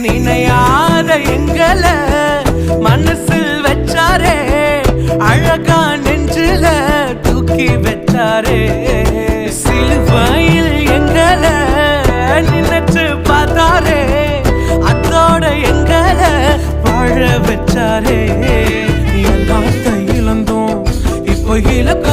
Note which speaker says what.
Speaker 1: நினையாத எங்களை மனசில் வச்சாரே, அழகா நெஞ்சில தூக்கி வச்சாரே. சிலுவையில் எங்களை நினைச்சு பார்த்தாரே, அதோட எங்களை வாழ வச்சாரே. எல்லாத்தை இழந்தோம், இப்போ இலக்க